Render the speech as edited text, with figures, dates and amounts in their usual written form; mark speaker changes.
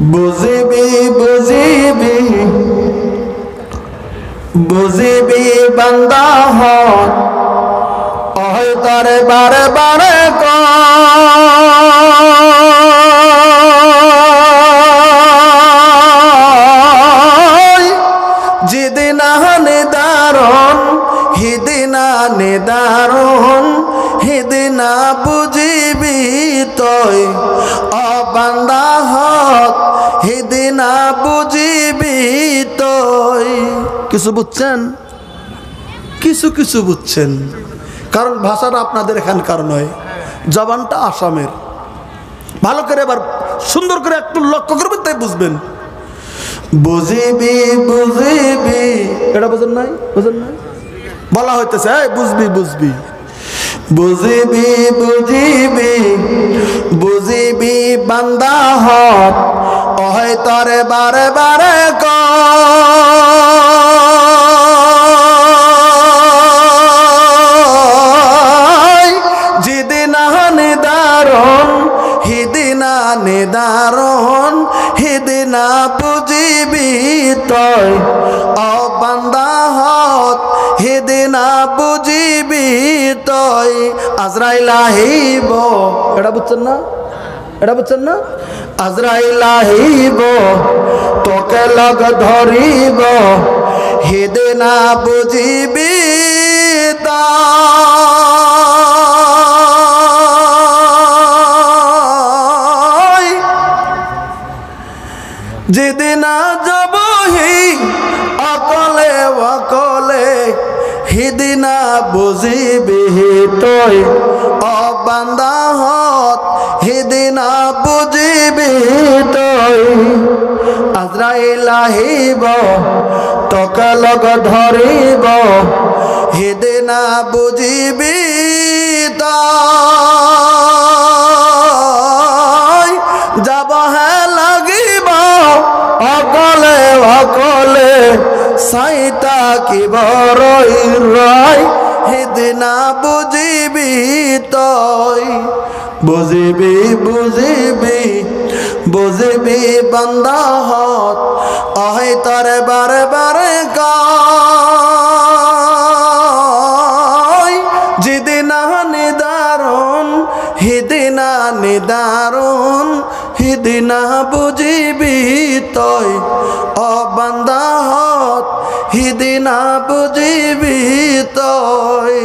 Speaker 1: বুঝিবি বুঝিবি বুঝিবি বান্দা হত ওই তারে বারে বারে কই যেদিনা নিদারণ হিদিনা নিদারণ হিদিনা বুঝিবি তই ও বান্দা হক হিদিনা বুঝিবি তই। কিছু বুঝছেন? কিছু কিছু বুঝছেন, কারণ ভাষাটা আপনাদের এখানকার নয়, জবানটা আসামের। ভালো করে এবার সুন্দর করে একটু লক্ষ্য করবেন, তাই বুঝবেন। বুঝিবি বুঝিবি, এটা বুঝেন নাই? বুঝেন নাই? বলা হইতেছে বুঝবি বুঝবি বুঝিবি বুঝিবি বুঝিবি বান্দা হক ওই তরে বারে বারে কই যেদিনা নিদারণ হিদিনা নিদারণ হিদিনা বুঝিবি তই ও বান্দা হক হিদিনা বুঝিবি তই। আজরাইল আহিব, এটা বুঝছেন না? এটা বুঝছেন না? আজরাইল আহিব তোকে লগ ধরিব হিদিনা বুঝিবি তই। যেদিনা যাবহি অকলে অকলে হিদিনা বুঝিবি তই ও বান্দা হত হিদিনা বুঝিবি তই। আজরাইল আহিব তোকে লগ ধরিব হিদিনা বুঝিবি তই। যাব হে লাগিব অকলে অকলে সাইতা কি বড়ই রয় হিদিনা বুঝিবি তই। বুঝিবি বুঝিবি বুঝিবি বান্দা হত ওই তরে বারে বারে কই যেদিনা নিদারণ হিদিনা নিদারণ হিদিনা বুঝিবি তই ও বান্দা হত হিদিনা বুঝিবি তই।